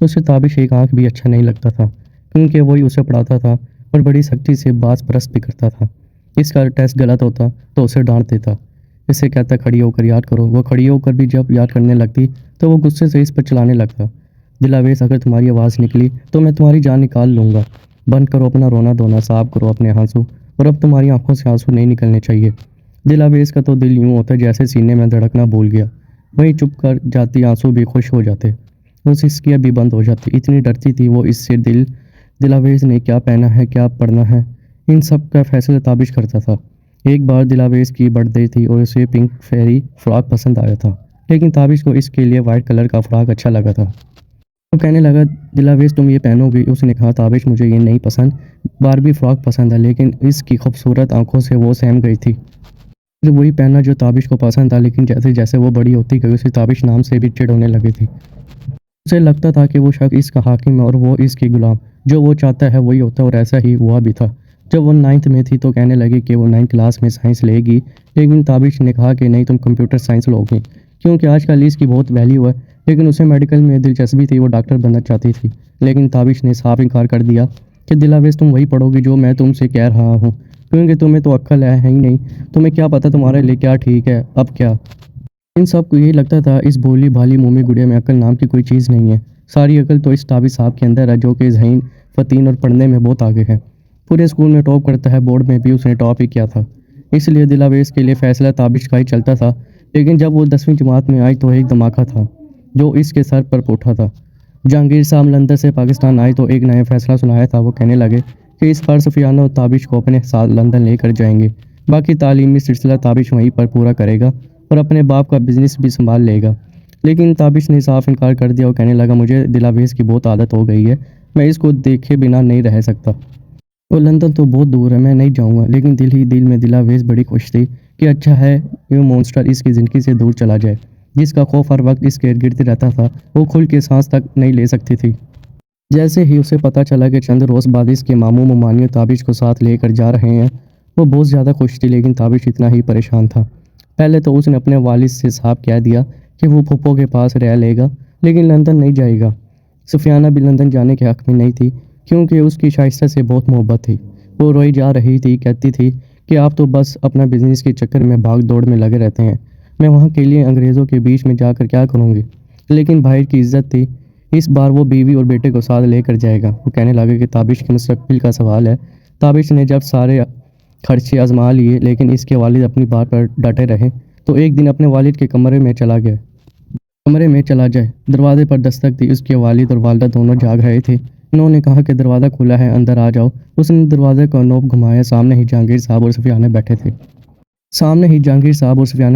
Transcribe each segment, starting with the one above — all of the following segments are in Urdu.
اسے تابش ایک آنکھ بھی اچھا نہیں لگتا تھا کیونکہ وہی اسے پڑھاتا تھا اور بڑی سختی سے باز پرست بھی کرتا تھا۔ اس کا ٹیسٹ غلط ہوتا تو اسے ڈانٹ دیتا، اسے کہتا کھڑی ہو کر یاد کرو۔ وہ کھڑی ہو کر بھی جب یاد کرنے لگتی تو وہ غصے سے اس پر چلانے لگتا، دلاویز اگر تمہاری آواز نکلی تو میں تمہاری جان نکال لوں گا، بند کرو اپنا رونا دھونا، صاف کرو اپنے آنسو، اور اب تمہاری آنکھوں سے آنسو نہیں نکلنے چاہیے۔ دلاویز کا تو دل یوں ہوتا جیسے سینے میں دھڑکنا بھول گیا، وہیں چپ کر جاتی، آنسو بھی خوش ہو جاتے، وہ سسکیاں بھی بند ہو جاتی، اتنی ڈرتی تھی وہ اس سے۔ دلاویز نے کیا پہنا ہے، کیا پڑھنا ہے، ان سب کا فیصلہ تابش کرتا تھا۔ ایک بار دلاویز کی برتھ ڈے تھی اور اسے پنک فیری فراک پسند آیا تھا، لیکن تابش کو اس کے لیے وائٹ کلر کا فراک اچھا لگا تھا۔ وہ کہنے لگا دلاویز تم یہ پہنو گی؟ اس نے کہا تابش مجھے یہ نہیں پسند، باربی فراک پسند ہے، لیکن اس کی خوبصورت آنکھوں سے وہ سہم گئی تھی۔ پھر وہی پہنا جو تابش کو پسند تھا، لیکن جیسے جیسے وہ بڑی ہوتی گئی اسے تابش نام سے بھی چڑ ہونے لگی تھی۔ اسے لگتا تھا کہ وہ شخص اس کا حاکم ہے اور وہ اس کی غلام، جو وہ چاہتا ہے وہی ہوتا ہے، اور ایسا ہی ہوا بھی تھا۔ جب وہ 9th میں تھی تو کہنے لگی کہ وہ 9th کلاس میں سائنس لے گی، لیکن تابش نے کہا کہ نہیں تم کمپیوٹر سائنس لو گی، کیونکہ آج کل اس کی بہت ویلیو ہے۔ لیکن اسے میڈیکل میں دلچسپی تھی، وہ ڈاکٹر بننا چاہتی تھی، لیکن تابش نے صاف انکار کر دیا کہ دلاویز تم وہی پڑھو گی جو میں تم سے کہہ رہا ہوں، کیونکہ تمہیں تو عقل ہے ہی نہیں، تمہیں کیا پتہ تمہارے لیے کیا ٹھیک ہے۔ اب کیا ان سب کو یہی لگتا تھا اس بھولی بھالی مومی گڑیا میں عقل نام کی کوئی چیز نہیں ہے، ساری عقل تو اس تابش صاحب کے اندر ہے جو کہ ذہین، فطین اور پڑھنے میں بہت آگے ہے، پورے اسکول میں ٹاپ کرتا ہے، بورڈ میں بھی اس نے ٹاپ ہی کیا تھا، اس لیے دلاویز کے لیے فیصلہ تابش کا ہی چلتا تھا۔ لیکن جب وہ 10ویں جماعت میں آئی تو ایک دھماکہ تھا جو اس کے سر پر اٹھا تھا۔ جہانگیر صاحب لندن سے پاکستان آئے تو ایک نیا فیصلہ سنایا تھا، وہ کہنے لگے کہ اس بار سفیانہ اور تابش کو اپنے ساتھ لندن لے کر جائیں گے، باقی تعلیمی سلسلہ تابش وہیں پر پورا کرے گا اور اپنے باپ کا بزنس بھی سنبھال لے گا۔ لیکن تابش نے صاف انکار کر دیا اور کہنے لگا مجھے دلاویز کی بہت عادت ہو گئی ہے، میں اس کو دیکھے بنا نہیں رہ سکتا، اور لندن تو بہت دور ہے، میں نہیں جاؤں گا۔ لیکن دل ہی دل میں دلاویز بڑی خوش تھی کہ اچھا ہے یہ مونسٹر اس کی زندگی سے دور چلا جائے، جس کا خوف ہر وقت اس کے ارد گرد رہتا تھا، وہ کھل کے سانس تک نہیں لے سکتی تھی۔ جیسے ہی اسے پتہ چلا کہ چند روز بعد اس کے ماموں ممانیوں تابش کو ساتھ لے کر جا رہے ہیں، وہ بہت زیادہ خوش تھی، لیکن تابش اتنا ہی پریشان تھا۔ پہلے تو اس نے اپنے والد سے صاف کہہ دیا کہ وہ پھپھو کے پاس رہ لے گا، لیکن لندن نہیں جائے گا۔ سفیانہ بھی لندن جانے کے حق میں نہیں تھی، کیونکہ اس کی شائستہ سے بہت محبت تھی، وہ روئی جا رہی تھی، کہتی تھی کہ آپ تو بس اپنا بزنس کے چکر میں بھاگ دوڑ میں لگے رہتے ہیں، میں وہاں کے لیے انگریزوں کے بیچ میں جا کر کیا کروں گی۔ لیکن بھائی کی عزت تھی، اس بار وہ بیوی اور بیٹے کو ساتھ لے کر جائے گا۔ وہ کہنے لگا کہ تابش کے مستقبل کا سوال ہے۔ تابش نے جب سارے خرچے آزما لیے، لیکن اس کے والد اپنی بات پر ڈٹے رہے، تو ایک دن اپنے والد کے کمرے میں چلا جائے، دروازے پر دستک دی، اس کے والد اور والدہ دونوں جاگ رہے تھے، انہوں نے کہا کہ دروازہ کھلا ہے، اندر آ جاؤ۔ اس نے دروازے کا نوب گھمایا، سامنے ہی جہانگیر صاحب اور سفیانہ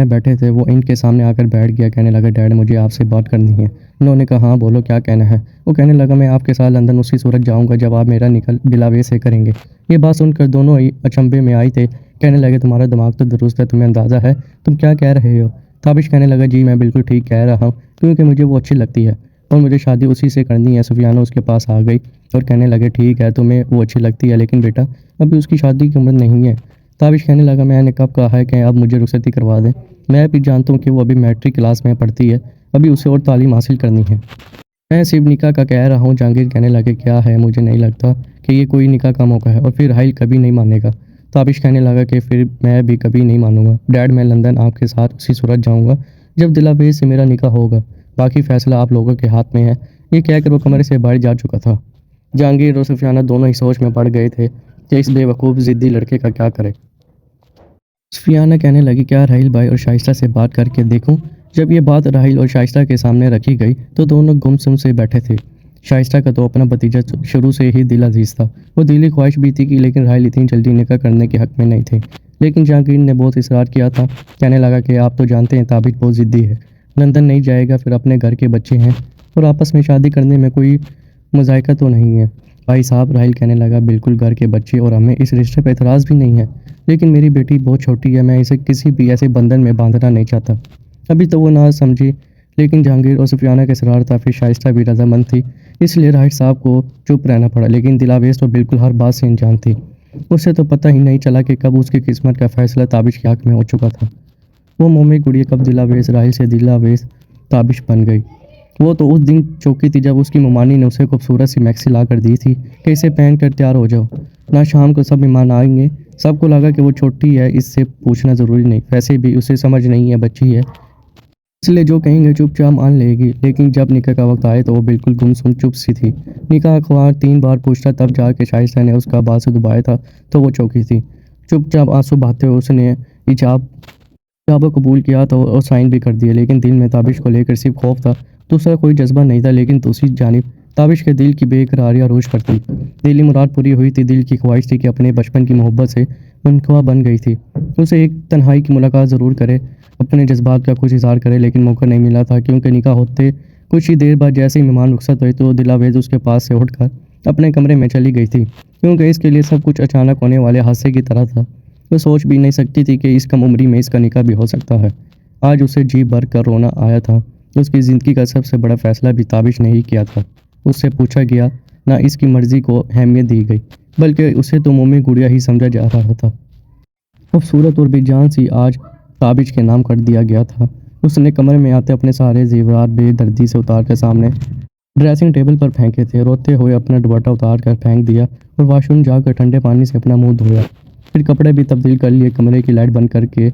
بیٹھے تھے، وہ ان کے سامنے آ کر بیٹھ گیا، کہنے لگا ڈیڈ مجھے آپ سے بات کرنی ہے۔ انہوں نے کہا ہاں بولو کیا کہنا ہے۔ وہ کہنے لگا میں آپ کے ساتھ لندن اسی صورت جاؤں گا جب آپ میرا نکل دلاویز سے کریں گے۔ یہ بات سن کر دونوں ہی اچنبھے میں آئی تھے، کہنے لگے تمہارا دماغ تو درست ہے، تمہیں اندازہ ہے تم کیا کہہ رہے ہو؟ تابش کہنے لگا جی میں بالکل ٹھیک کہہ رہا ہوں، کیونکہ مجھے وہ اچھی لگتی ہے اور مجھے شادی اسی سے کرنی ہے۔ سفیانہ اس کے پاس آ گئی اور کہنے لگے ٹھیک ہے تمہیں وہ اچھی لگتی ہے، لیکن بیٹا ابھی اس کی شادی کی عمر نہیں ہے۔ تابش کہنے لگا میں نے کب کہا ہے کہ اب مجھے رخصتی کروا دیں، میں بھی جانتا ہوں کہ وہ ابھی میٹرک کلاس میں پڑھتی ہے، ابھی اسے اور تعلیم حاصل کرنی ہے، میں صرف نکاح کا کہہ رہا ہوں۔ جہانگیر کہنے لگے کیا ہے، مجھے نہیں لگتا کہ یہ کوئی نکاح کا موقع ہے، اور پھر راحیل کبھی نہیں مانے گا۔ تابش کہنے لگا کہ پھر میں بھی کبھی نہیں مانوں گا ڈیڈ، میں لندن آپ کے ساتھ اسی صورت جاؤں گا جب دلاویز سے میرا نکاح ہوگا، باقی فیصلہ آپ لوگوں کے ہاتھ میں ہے۔ یہ کہہ کر وہ کمرے سے باہر جا چکا تھا۔ جہانگیر اور سفیانہ دونوں ہی سوچ میں پڑ گئے تھے کہ اس بے وقوف ضدی لڑکے کا کیا کرے۔ سفیانہ کہنے لگی کیا راحیل بھائی اور شائستہ سے بات کر کے دیکھوں؟ جب یہ بات راحیل اور شائستہ کے سامنے رکھی گئی تو دونوں گم سم سے بیٹھے تھے۔ شائستہ کا تو اپنا بھتیجا شروع سے ہی دل عزیز تھا، وہ دلی خواہش بھی تھی کہ لیکن راحیل اتنی جلدی نکاح کرنے کے حق میں نہیں تھے۔ لیکن جہانگیر نے بہت اصرار کیا تھا، کہنے لگا کہ آپ تو جانتے ہیں تابش بہت ضدی ہے، لندن نہیں جائے گا، پھر اپنے گھر کے بچے ہیں اور آپس میں شادی کرنے میں کوئی مذائقہ تو نہیں ہے۔ بھائی صاحب راحیل کہنے لگا بالکل گھر کے بچے اور ہمیں اس رشتے پہ اعتراض بھی نہیں ہے، لیکن میری بیٹی بہت چھوٹی ہے، میں اسے کسی بھی ایسے بندھن میں باندھنا نہیں چاہتا۔ ابھی تو وہ نہ سمجھی، لیکن جہانگیر اور سفیانہ کے اصرار تھا، پھر شائستہ بھی رضامند تھی، اس لیے راحیل صاحب کو چپ رہنا پڑا۔ لیکن دلاویز تو بالکل ہر بات سے انجان تھی، اسے تو پتہ ہی نہیں چلا کہ کب اس کی قسمت کا فیصلہ تابش کے حق میں ہو چکا تھا۔ وہ مومی گڑیا کب دلاویز راحیل سے دلاویز تابش بن گئی۔ وہ تو اس دن چوکی تھی جب اس کی ممانی نے اسے خوبصورت سی میکسی لا کر دی تھی کہ اسے پہن کر تیار ہو جاؤ، نہ شام کو سب مہمان آئیں گے۔ سب کو لگا کہ وہ چھوٹی ہے، اس سے پوچھنا ضروری نہیں، ویسے بھی اسے سمجھ نہیں ہے، بچی ہے، اس لیے جو کہیں گے چپ چاپ مان لے گی۔ لیکن جب نکاح کا وقت آئے تو وہ بالکل گمسم چپ سی تھی۔ نکاح اخبار 3 بار پوچھتا تب جا کے شائستہ نے اس کا باسو دبایا تھا تو وہ چوکی تھی۔ چپ چاپ آنسو بہاتے ہوئے اس نے ایجاب قبول کیا تو اور سائن بھی کر دیے، لیکن دل میں تابش کو لے کر صرف خوف تھا، دوسرا کوئی جذبہ نہیں تھا۔ لیکن دوسری جانب تابش کے دل کی بے قراری عروج پر تھی، دلی مراد پوری ہوئی تھی، دل کی خواہش تھی کہ اپنے بچپن کی محبت سے منقطع بن گئی تھی، اسے ایک تنہائی کی ملاقات ضرور کرے، اپنے جذبات کا کچھ اظہار کرے، لیکن موقع نہیں ملا تھا، کیونکہ نکاح ہوتے کچھ ہی دیر بعد جیسے ہی مہمان رخصت ہوئے تو دلاویز اس کے پاس سے اٹھ کر اپنے کمرے میں چلی گئی تھی، کیونکہ اس کے لیے سب کچھ اچانک ہونے والے حادثے کی طرح تھا۔ وہ سوچ بھی نہیں سکتی تھی کہ اس کم عمری میں اس کا نکاح بھی ہو سکتا ہے۔ آج اسے جی بھر کر رونا آیا تھا، اس کی زندگی کا سب سے بڑا فیصلہ بھی تابش نے ہی کیا تھا، اس سے پوچھا گیا، نہ اس کی مرضی کو اہمیت دی گئی، بلکہ اسے تو مومی گڑیا ہی سمجھا جا رہا تھا۔ خوبصورت اور بے جان سی آج تابش کے نام کر دیا گیا تھا۔ اس نے کمرے میں آتے اپنے سارے زیورات بے دردی سے اتار کر سامنے ڈریسنگ ٹیبل پر پھینکے تھے، روتے ہوئے اپنا دوپٹہ اتار کر پھینک دیا اور واش روم جا کر ٹھنڈے پانی سے اپنا منہ دھویا، پھر کپڑے بھی تبدیل کر لیے، کمرے کی لائٹ بند کر کے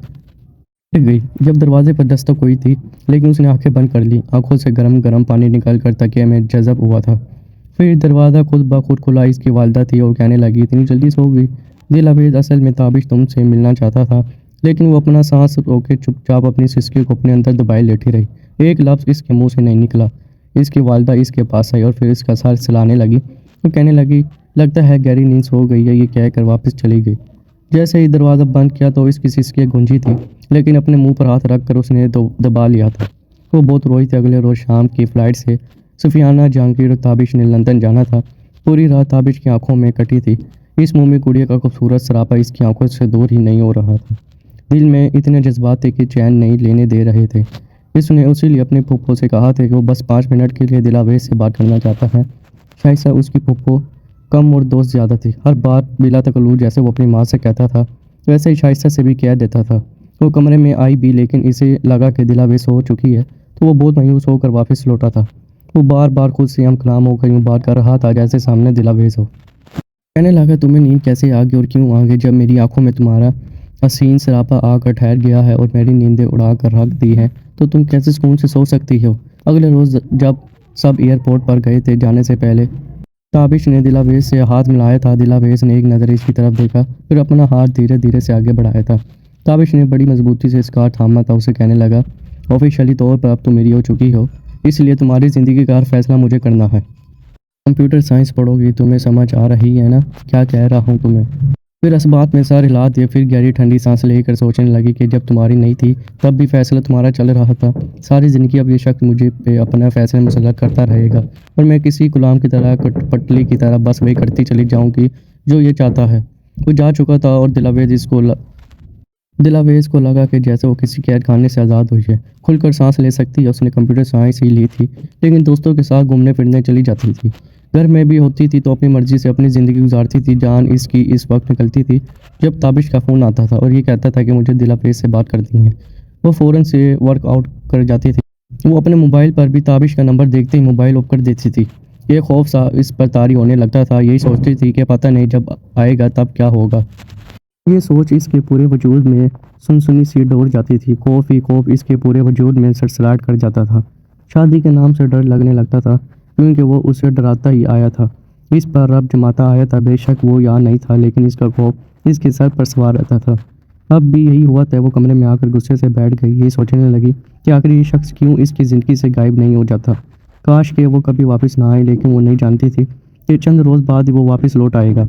گئی۔ جب دروازے پر دستک ہوئی تھی لیکن اس نے آنکھیں بند کر لی، آنکھوں سے گرم گرم پانی نکل کر تکیے میں جذب ہوا تھا۔ پھر دروازہ خود بخود کھلا، اس کی والدہ تھی اور کہنے لگی، اتنی جلدی سو گئی؟ دلاویز، اصل میں تابش تم سے ملنا چاہتا تھا، لیکن وہ اپنا سانس روکے چپ چاپ اپنی سسکی کو اپنے اندر دبائے لیٹی رہی، ایک لفظ اس کے منہ سے نہیں نکلا۔ اس کی والدہ اس کے پاس آئی اور پھر اس کا سر سلانے لگی اور کہنے لگی، لگتا ہے گہری نیند سو گئی ہے، یہ کہہ کر واپس چلی گئی۔ جیسے ہی دروازہ بند کیا تو اس کی سسکی گونجی تھی، لیکن اپنے منہ پر ہاتھ رکھ کر اس نے دبا لیا تھا۔ وہ بہت روئی تھی، اگلے روز شام کی فلائٹ سے سفیانہ، جہانگیر اور تابش نے لندن جانا تھا۔ پوری رات تابش کی آنکھوں میں کٹی تھی، اس مومی گڑیا کا خوبصورت سراپا اس کی آنکھوں سے دور ہی نہیں ہو رہا تھا، دل میں اتنے جذبات تھے کہ چین نہیں لینے دے رہے تھے۔ اس نے اسی لیے اپنے پھپھو سے کہا تھا کہ وہ بس 5 منٹ کے لیے دلاویز سے بات کرنا چاہتا ہے۔ شائستہ اس کی پھپھو کم اور دوست زیادہ تھی، ہر بات بلا تکلف جیسے وہ اپنی ماں سے کہتا تھا ویسے ہی شائستہ سے بھی کہہ دیتا تھا۔ وہ کمرے میں آئی بھی، لیکن اسے لگا کہ دلاویز سو چکی ہے تو وہ بہت مایوس ہو کر واپس لوٹا تھا۔ وہ بار بار خود سے ہم کلام ہو کر یوں بات کر رہا تھا جیسے سامنے دلاویز ہو۔ کہنے لگا، تمہیں نیند کیسے آ گئی اور کیوں آ گئی؟ جب میری آنکھوں میں تمہارا حسین سراپا آ کر ٹھہر گیا ہے اور میری نیندیں اڑا کر رکھ دی ہیں تو تم کیسے سکون سے سو سکتی ہو؟ اگلے روز جب سب ایئرپورٹ پر گئے تھے، جانے سے پہلے تابش نے دلاویز سے ہاتھ ملایا تھا۔ دلاویز نے ایک نظر اس کی طرف دیکھا، پھر اپنا ہاتھ دھیرے دھیرے سے آگے بڑھایا تھا۔ تابش نے بڑی مضبوطی سے اس کا ہاتھ تھاما تھا، اسے کہنے لگا، آفیشلی طور پر اب تم میری ہو چکی ہو، اس لیے تمہاری زندگی کا ہر فیصلہ مجھے کرنا ہے۔ کمپیوٹر سائنس پڑھو گی، تمہیں سمجھ آ رہی ہے نا کیا کہہ رہا ہوں تمہیں؟ پھر اس بات میں سر ہلا دیا، پھر گہری ٹھنڈی سانس لے کر سوچنے لگی کہ جب تمہاری نہیں تھی تب بھی فیصلہ تمہارا چل رہا تھا، ساری زندگی اب یہ شخص مجھے پہ اپنا فیصلہ مسلط کرتا رہے گا اور میں کسی غلام کی طرح پٹلی کی طرح بس وہی کرتی چلی جاؤں گی جو یہ چاہتا ہے۔ وہ جا چکا تھا اور دلاویز کو لگا کہ جیسے وہ کسی قید خانے سے آزاد ہوئی ہے، کھل کر سانس لے سکتی ہے۔ اس نے کمپیوٹر سائنس ہی لی تھی، لیکن دوستوں کے ساتھ گھومنے پھرنے چلی جاتی تھی، گھر میں بھی ہوتی تھی تو اپنی مرضی سے اپنی زندگی گزارتی تھی۔ جان اس کی اس وقت نکلتی تھی جب تابش کا فون آتا تھا اور یہ کہتا تھا کہ مجھے دلاویز سے بات کرنی ہے۔ وہ فوراً سے ورک آؤٹ کر جاتی تھی۔ وہ اپنے موبائل پر بھی تابش کا نمبر دیکھتے ہی موبائل آف کر دیتی تھی، یہ خوف سا اس پر طاری ہونے لگتا تھا، یہی سوچتی تھی کہ پتہ نہیں جب آئے گا تب کیا ہوگا۔ یہ سوچ اس کے پورے وجود میں سنسنی سی ڈور جاتی تھی، خوف ہی خوف اس کے پورے وجود میں سرسراہٹ کر جاتا تھا۔ شادی کے نام سے ڈر لگنے لگتا تھا، کیونکہ وہ اسے ڈراتا ہی آیا تھا، اس پر رب جماتا آیا تھا۔ بے شک وہ یہاں نہیں تھا، لیکن اس کا خوف اس کے سر پر سوار رہتا تھا۔ اب بھی یہی ہوا تھا، وہ کمرے میں آ کر غصے سے بیٹھ گئی، یہی سوچنے لگی کہ آخر یہ شخص کیوں اس کی زندگی سے غائب نہیں ہو جاتا، کاش کہ وہ کبھی واپس نہ آئے، لیکن وہ نہیں جانتی تھی کہ چند روز بعد ہی وہ واپس لوٹ آئے گا،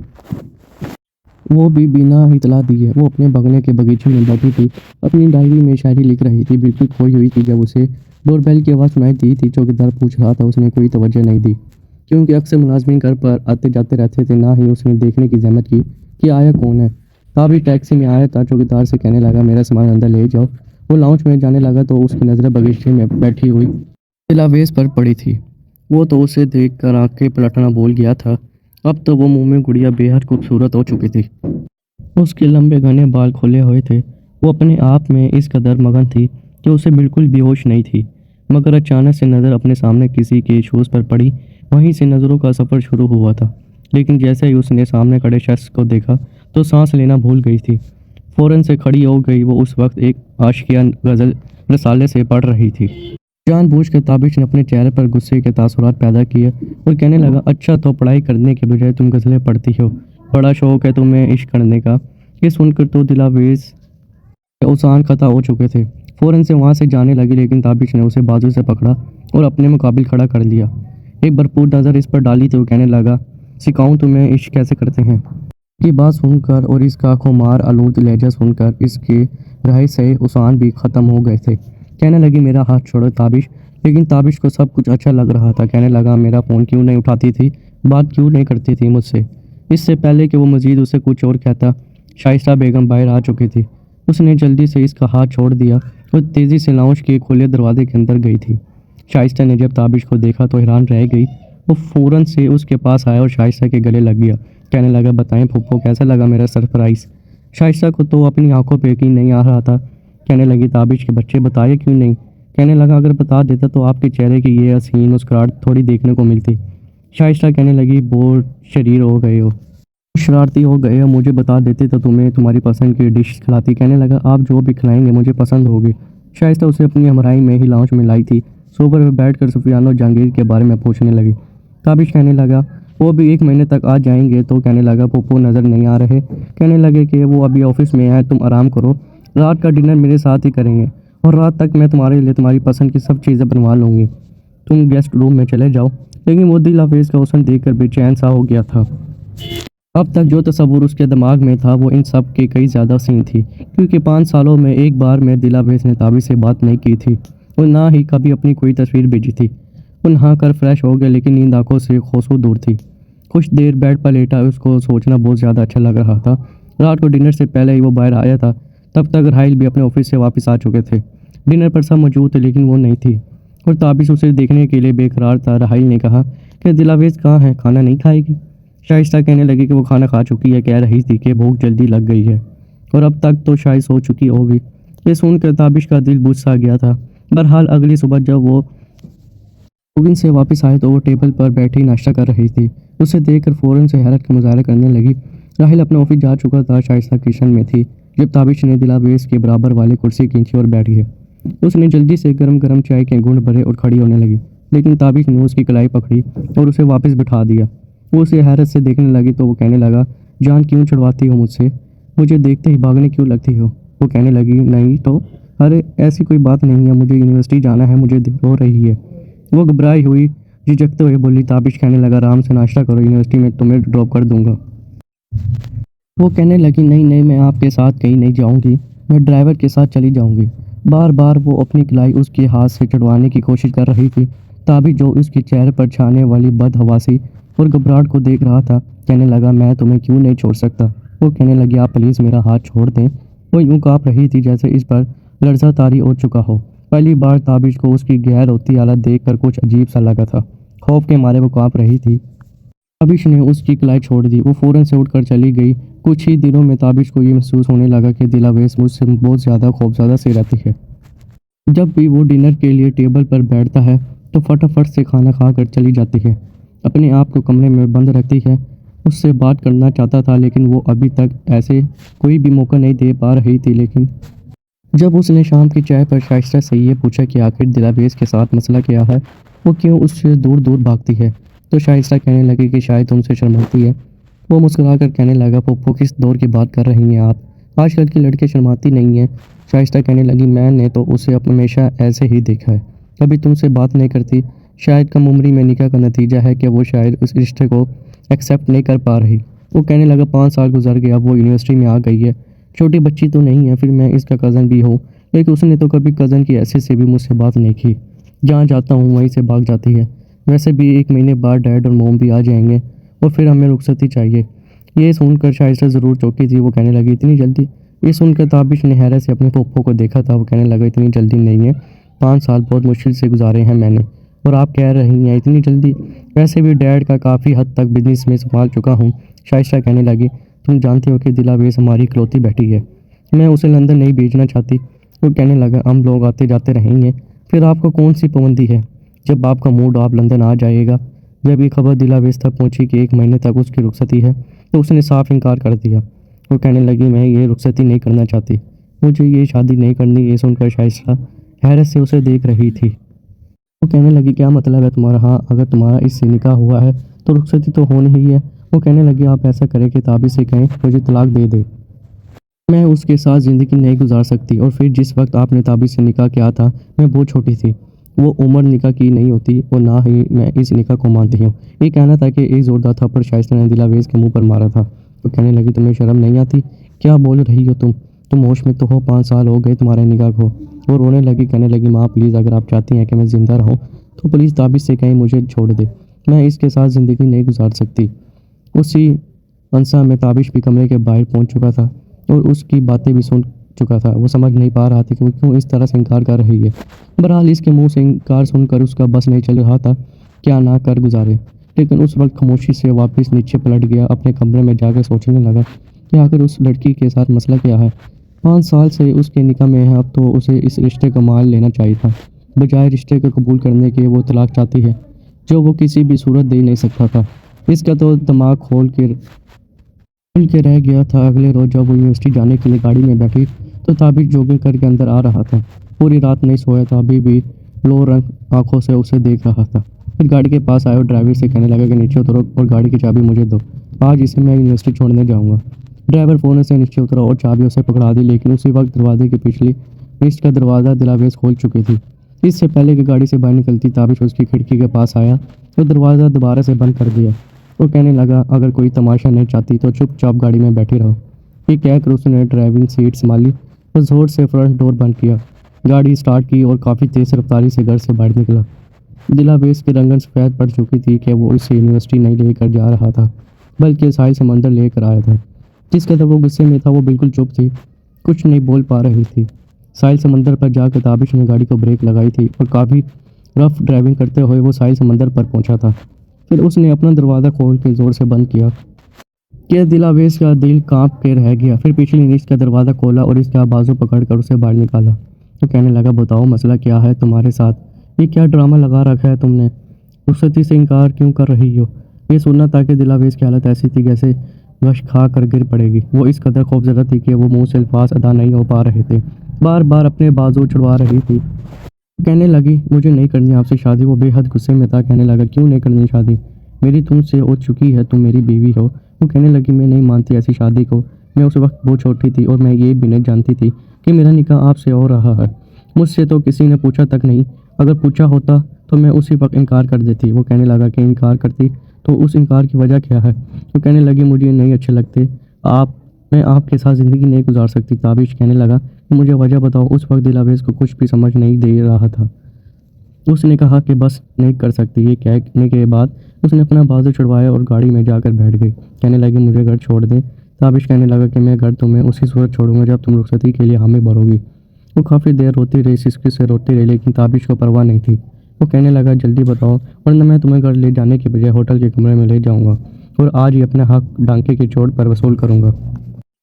وہ بھی بنا اطلاع دیے۔ وہ اپنے بغلے کے باغیچے میں بیٹھی تھی، اپنی ڈائری میں شاعری لکھ رہی تھی، بالکل کھوئی ہوئی تھی جب اسے ڈور بیل کی آواز سنائی دی تھی۔ چوکیدار پوچھ رہا تھا، اس نے کوئی توجہ نہیں دی، کیونکہ اکثر ملازمین گھر پر آتے جاتے رہتے تھے، نہ ہی اس نے دیکھنے کی زحمت کی کہ آیا کون ہے۔ تابش ٹیکسی میں آیا تھا، چوکیدار سے کہنے لگا، میرا سامان اندر لے جاؤ۔ وہ لاؤنج میں جانے لگا تو اس کی نظریں باغیچے میں بیٹھی ہوئی دلاویز پر پڑی تھی۔ وہ تو اسے دیکھ کر آنکھیں پلٹنا بھول گیا تھا، اب تو وہ مومی گڑیا بے حد خوبصورت ہو چکی تھی، اس کے لمبے گھنے بال کھلے ہوئے تھے، وہ اپنے آپ میں اس قدر مگن تھی کہ اسے بالکل بھی ہوش نہیں تھی۔ مگر اچانک سے نظر اپنے سامنے کسی کے شوز پر پڑی۔ وہیں سے نظروں کا سفر شروع ہوا تھا، لیکن جیسے ہی اس نے سامنے کھڑے شخص کو دیکھا تو سانس لینا بھول گئی تھی۔ فوراً سے کھڑی ہو گئی۔ وہ اس وقت ایک عاشقیہ غزل رسالے سے پڑھ رہی تھی۔ جان بوجھ کر تابش نے اپنے چہرے پر غصے کے تاثرات پیدا کیے اور کہنے لگا، اچھا تو پڑھائی کرنے کے بجائے تم غزلیں پڑھتی ہو، بڑا شوق ہے تمہیں عشق کرنے کا۔ یہ سن کر تو دلاویز کے اوزان قطع ہو چکے تھے۔ فوراً سے وہاں سے جانے لگی، لیکن تابش نے اسے بازو سے پکڑا اور اپنے مقابل کھڑا کر لیا۔ ایک بھرپور نظر اس پر ڈالی تو وہ کہنے لگا، سکھاؤں تمہیں عشق کیسے کرتے ہیں۔ کی بات سن کر اور اس کا خمار آلود لہجہ سن کر اس کے رہے سے اوزان بھی ختم ہو گئے تھے۔ کہنے لگی، میرا ہاتھ چھوڑو تابش۔ لیکن تابش کو سب کچھ اچھا لگ رہا تھا۔ کہنے لگا، میرا فون کیوں نہیں اٹھاتی تھی، بات کیوں نہیں کرتی تھی مجھ سے۔ اس سے پہلے کہ وہ مزید اسے کچھ اور کہتا، شائستہ بیگم باہر آ چکی تھی۔ اس نے جلدی سے اس کا ہاتھ چھوڑ دیا اور تیزی سے لاؤنج کے کھلے دروازے کے اندر گئی تھی۔ شائستہ نے جب تابش کو دیکھا تو حیران رہ گئی۔ وہ فوراً سے اس کے پاس آیا اور شائستہ کے گلے لگ گیا۔ کہنے لگا، بتائیں پھپھو، کیسا لگا میرا سرپرائز۔ شائستہ کو تو اپنی آنکھوں پہ یقین نہیں آ رہا تھا۔ کہنے لگی، تابش کے بچے بتایا کیوں نہیں۔ کہنے لگا، اگر بتا دیتا تو آپ کے چہرے کی یہ حسین مسکراہٹ تھوڑی دیکھنے کو ملتی۔ شائستہ کہنے لگی، بہت شریر ہو گئے ہو، شرارتی ہو گئے ہو، مجھے بتا دیتے تو تمہیں تمہاری پسند کی ڈش کھلاتی۔ کہنے لگا، آپ جو بھی کھلائیں گے مجھے پسند ہوگی۔ شائستہ اسے اپنی ہمراہی میں ہی لاؤنج میں لائی تھی۔ سوفے پہ بیٹھ کر سفیان اور جہانگیر کے بارے میں پوچھنے لگی۔ تابش کہنے لگا، وہ بھی 1 مہینے تک آ جائیں گے۔ تو کہنے لگا، پھپھو نظر نہیں آ رہے۔ کہنے لگے کہ وہ ابھی آفس میں ہیں، تم آرام کرو، رات کا ڈنر میرے ساتھ ہی کریں گے اور رات تک میں تمہارے لیے تمہاری پسند کی سب چیزیں بنوا لوں گی، تم گیسٹ روم میں چلے جاؤ۔ لیکن وہ دلاویز کا حسن دیکھ کر بے چین سا ہو گیا تھا۔ اب تک جو تصور اس کے دماغ میں تھا وہ ان سب کے کئی زیادہ حسین تھی، کیونکہ 5 سالوں میں ایک بار میں دلاویز نے تابش سے بات نہیں کی تھی اور نہ ہی کبھی اپنی کوئی تصویر بھیجی تھی۔ وہ نہا کر فریش ہو گیا، لیکن نیند آنکھوں سے کوسوں دور تھی۔ کچھ دیر بیڈ پر لیٹا اس کو سوچنا بہت زیادہ اچھا لگ رہا تھا۔ رات کو ڈنر سے پہلے ہی وہ باہر آیا تھا، تب تک راحیل بھی اپنے آفس سے واپس آ چکے تھے۔ ڈنر پر سب موجود تھے لیکن وہ نہیں تھی اور تابش اسے دیکھنے کے لیے بے قرار تھا۔ راحیل نے کہا کہ دلاویز کہاں ہے، کھانا نہیں کھائے گی۔ شائستہ کہنے لگی کہ وہ کھانا کھا چکی ہے، کہہ رہی تھی کہ بھوک جلدی لگ گئی ہے اور اب تک تو شاید سو چکی ہوگی۔ یہ سن کر تابش کا دل بجھ سا گیا تھا۔ بہرحال اگلی صبح جب وہ کوگن سے واپس آئے تو وہ ٹیبل پر بیٹھی ناشتہ کر رہی تھی۔ اسے دیکھ کر فوراً سے حیرت کا مظاہرہ کرنے لگی۔ راحیل اپنے آفس جا چکا تھا۔ شائستہ کچن میں تھی جب تابش نے دلاویز کے برابر والی کرسی کھینچی اور بیٹھ گئی۔ اس نے جلدی سے گرم گرم چائے کے گھونٹ بھرے اور کھڑی ہونے لگی، لیکن تابش نے اس کی کلائی پکڑی اور اسے واپس بٹھا دیا۔ وہ اسے حیرت سے دیکھنے لگی تو وہ کہنے لگا، جان کیوں چھڑواتی ہو مجھ سے، مجھے دیکھتے ہی بھاگنے کیوں لگتی ہو۔ وہ کہنے لگی، نہیں تو، ارے ایسی کوئی بات نہیں ہے، مجھے یونیورسٹی جانا ہے، مجھے دیر ہو رہی ہے۔ وہ گھبرائی ہوئی جھجکتے ہوئے بولی۔ تابش کہنے لگا، آرام سے ناشتہ کرو، یونیورسٹی میں تمہیں ڈراپ کر دوں گا۔ وہ کہنے لگی، نہیں نہیں، میں آپ کے ساتھ کہیں نہیں جاؤں گی، میں ڈرائیور کے ساتھ چلی جاؤں گی۔ بار بار وہ اپنی کلائی اس کے ہاتھ سے چھڑوانے کی کوشش کر رہی تھی۔ تابش جو اس کے چہرے پر چھانے والی بدحواسی اور گھبراہٹ کو دیکھ رہا تھا، کہنے لگا، میں تمہیں کیوں نہیں چھوڑ سکتا۔ وہ کہنے لگی، آپ پلیز میرا ہاتھ چھوڑ دیں۔ وہ یوں کانپ رہی تھی جیسے اس پر لرزہ طاری ہو چکا ہو۔ پہلی بار تابش کو اس کی غیر ہوتی حالت دیکھ کر کچھ عجیب سا لگا تھا۔ خوف کے مارے وہ کانپ رہی تھی۔ تابش نے اس کی کلائی چھوڑ دی۔ وہ فوراً سے اٹھ کر چلی گئی۔ کچھ ہی دنوں میں تابش کو یہ محسوس ہونے لگا کہ دلاویز مجھ سے بہت زیادہ خوفزدہ سی رہتی ہے۔ جب بھی وہ ڈنر کے لیے ٹیبل پر بیٹھتا ہے تو فٹافٹ سے کھانا کھا کر چلی جاتی ہے، اپنے آپ کو کمرے میں بند رکھتی ہے۔ اس سے بات کرنا چاہتا تھا لیکن وہ ابھی تک ایسے کوئی بھی موقع نہیں دے پا رہی تھی۔ لیکن جب اس نے شام کی چائے پر شائستہ سے یہ پوچھا کہ آخر دلاویز کے ساتھ مسئلہ کیا ہے، وہ کیوں اس سے دور دور بھاگتی ہے، تو شائستہ کہنے لگی کہ شاید تم سے شرماتی ہے۔ وہ مسکرا کر کہنے لگا، پھپھو کس دور کی بات کر رہی ہیں آپ، آج کل کی لڑکے شرماتی نہیں ہیں۔ شائستہ کہنے لگی، میں نے تو اسے ہمیشہ ایسے ہی دیکھا ہے، کبھی تم سے بات نہیں کرتی۔ شاید کم عمری میں نکاح کا نتیجہ ہے کہ وہ شاید اس رشتے کو ایکسیپٹ نہیں کر پا رہی۔ وہ کہنے لگا، 5 سال گزر گئے، اب وہ یونیورسٹی میں آ گئی ہے، چھوٹی بچی تو نہیں ہے، پھر میں اس کا کزن بھی ہوں، لیکن اس نے تو کبھی کزن کی حیثیت سے بھی مجھ سے بات نہیں کی۔ جہاں جاتا ہوں وہیں سے بھاگ جاتی ہے۔ ویسے بھی 1 مہینے بعد ڈیڈ اور موم بھی آ جائیں گے اور پھر ہمیں رخصتی چاہیے۔ یہ سن کر شائستہ ضرور چوکی تھی۔ وہ کہنے لگی، اتنی جلدی؟ یہ سن کر تابش نے حیرت سے اپنے پھپھو کو دیکھا تھا۔ وہ کہنے لگا، اتنی جلدی نہیں ہے، 5 سال بہت مشکل سے گزارے ہیں میں نے، اور آپ کہہ رہی ہیں اتنی جلدی؟ ویسے بھی ڈیڈ کا کافی حد تک بزنس میں سنبھال چکا ہوں۔ شائستہ کہنے لگی، تم جانتی ہو کہ دلاویز ہماری اکلوتی بیٹی ہے، میں اسے لندن نہیں بھیجنا چاہتی۔ وہ کہنے لگا، ہم لوگ آتے جاتے رہیں گے، پھر آپ کو کون سی پابندی ہے؟ جب آپ کا موڈ آپ لندن آ جائے گا۔ جب یہ خبر دلاویز تک پہنچی کہ 1 مہینے تک اس کی رخصتی ہے تو اس نے صاف انکار کر دیا۔ وہ کہنے لگی میں یہ رخصتی نہیں کرنا چاہتی، مجھے یہ شادی نہیں کرنی۔ یہ سن کر شائستہ حیرت سے اسے دیکھ رہی تھی۔ وہ کہنے لگی کیا مطلب ہے تمہارا؟ ہاں اگر تمہارا اس سے نکاح ہوا ہے تو رخصتی تو ہونی ہی ہے۔ وہ کہنے لگی آپ ایسا کریں کہ تابش سے کہیں مجھے طلاق دے دے، میں اس کے ساتھ زندگی نہیں گزار سکتی۔ اور پھر جس وقت آپ نے تابش سے نکاح کیا تھا میں بہت چھوٹی تھی، وہ عمر نکاح کی نہیں ہوتی اور نہ ہی میں اس نکاح کو مانتی ہوں۔ یہ کہنا تھا کہ ایک زوردار تھپڑ شائستہ نے دلاویز کے منہ پر مارا تھا۔ وہ کہنے لگی تمہیں شرم نہیں آتی؟ کیا بول رہی ہو تم ہوش میں تو ہو؟ 5 سال ہو گئے تمہارے نکاح کو۔ وہ رونے لگی، کہنے لگی ماں پلیز اگر آپ چاہتی ہیں کہ میں زندہ رہوں تو پلیز تابش سے کہیں مجھے چھوڑ دے، میں اس کے ساتھ زندگی نہیں گزار سکتی۔ اسی انسا میں تابش بھی کمرے کے باہر پہنچ چکا تھا اور اس کی باتیں بھی سن چکا تھا۔ وہ سمجھ نہیں پا رہا تھا کہ وہ کیوں اس طرح سے انکار کر رہی ہے۔ بہرحال اس کے منہ سے انکار سن کر اس کا بس نہیں چل رہا تھا کیا نہ کر گزارے، لیکن اس وقت خاموشی سے واپس نیچے پلٹ گیا۔ اپنے کمرے میں جا کر سوچنے لگا کہ آخر اس لڑکی کے ساتھ مسئلہ کیا ہے؟ 5 سال سے اس کے نکاح میں ہے، اب تو اسے اس رشتے کا مال لینا چاہیے تھا، بجائے رشتے کو قبول کرنے کے وہ طلاق چاہتی ہے جو وہ کسی بھی صورت دے نہیں سکتا تھا۔ اس کا تو دماغ کھل کے رہ گیا تھا۔ اگلے روز جب وہ یونیورسٹی جانے کے لیے گاڑی میں بیٹھی تو تابش جوگنگ کر کے اندر آ رہا تھا۔ پوری رات نہیں سویا تھا، ابھی بھی لو رنگ آنکھوں سے اسے دیکھ رہا تھا۔ پھر گاڑی کے پاس آیا اور ڈرائیور سے کہنے لگا کہ نیچے اترو اور گاڑی کی چابی مجھے دو، آج اسے میں یونیورسٹی چھوڑنے جاؤں گا۔ ڈرائیور فوراً سے نیچے اترا اور چابی اسے پکڑا دی، لیکن اسی وقت دروازے کی پچھلی لسٹ کا دروازہ دلاویز کھول چکی تھی۔ اس سے پہلے کہ گاڑی سے باہر نکلتی تابش اس کی کھڑکی کے پاس آیا اور دروازہ دوبارہ سے بند کر دیا۔ وہ کہنے لگا اگر کوئی تماشا نہیں چاہتی تو چپ چاپ گاڑی میں بیٹھی رہو۔ یہ کہہ کر اس نے ڈرائیونگ سیٹ سنبھالی اور زور سے فرنٹ ڈور بند کیا، گاڑی سٹارٹ کی اور کافی تیز رفتاری سے گھر سے باہر نکلا۔ دلاویز کی رنگن سفید پڑ چکی تھی کہ وہ اسے یونیورسٹی نہیں لے کر جا رہا تھا بلکہ ساحل سمندر لے کر آیا تھا۔ جس قدر وہ غصے میں تھا وہ بالکل چپ تھی، کچھ نہیں بول پا رہی تھی۔ ساحل سمندر پر جا کر تابش نے گاڑی کو بریک لگائی تھی اور کافی رف ڈرائیونگ کرتے ہوئے وہ ساحل سمندر پر پہنچا تھا۔ پھر اس نے اپنا دروازہ کھول کے زور سے بند کیا کہ دلاویز کا دل کانپ کے رہ گیا۔ پھر پچھلی لسٹ کا دروازہ کھولا اور اس کا بازو پکڑ کر اسے باہر نکالا۔ وہ کہنے لگا بتاؤ مسئلہ کیا ہے تمہارے ساتھ؟ یہ کیا ڈرامہ لگا رکھا ہے تم نے؟ رخصتی سے انکار کیوں کر رہی ہو؟ یہ سننا تھا کہ دلاویز کی حالت ایسی تھی جیسے غش کھا کر گر پڑے گی۔ وہ اس قدر خوفزدہ تھی کہ وہ منہ سے الفاظ ادا نہیں ہو پا رہے تھے، بار بار اپنے بازو چھڑوا رہی تھی۔ کہنے لگی مجھے نہیں کرنی آپ سے شادی۔ وہ بے حد غصے میں تھا، کہنے لگا کیوں نہیں کرنی شادی؟ میری تم سے ہو چکی ہے، تم میری بیوی ہو۔ وہ کہنے لگی میں نہیں مانتی ایسی شادی کو، میں اس وقت بہت چھوٹی تھی اور میں یہ بھی نہیں جانتی تھی کہ میرا نکاح آپ سے ہو رہا ہے۔ مجھ سے تو کسی نے پوچھا تک نہیں، اگر پوچھا ہوتا تو میں اسی وقت انکار کر دیتی۔ وہ کہنے لگا کہ انکار کرتی تو اس انکار کی وجہ کیا ہے؟ وہ کہنے لگی مجھے نہیں اچھے لگتے میں آپ کے ساتھ زندگی نہیں گزار سکتی۔ تابش کہنے لگا کہ مجھے وجہ بتاؤ۔ اس وقت دلاویز کو کچھ بھی سمجھ نہیں دے رہا تھا۔ اس نے کہا کہ بس نہیں کر سکتی۔ یہ کہنے کے بعد اس نے اپنا بازو چھڑوایا اور گاڑی میں جا کر بیٹھ گئی۔ کہنے لگی مجھے گھر چھوڑ دے۔ تابش کہنے لگا کہ میں گھر تمہیں اسی صورت چھوڑوں گا جب تم رخصتی کے لیے حامی بھرو گی۔ وہ کافی دیر روتی رہی، سسکی سے روتی رہی، لیکن تابش کو پرواہ نہیں تھی۔ وہ کہنے لگا جلدی بتاؤ ورنہ میں تمہیں گھر لے جانے کے بجائے ہوٹل کے کمرے میں لے جاؤں گا اور آج ہی اپنا حق ڈانکے کی چوٹ پر وصول کروں گا۔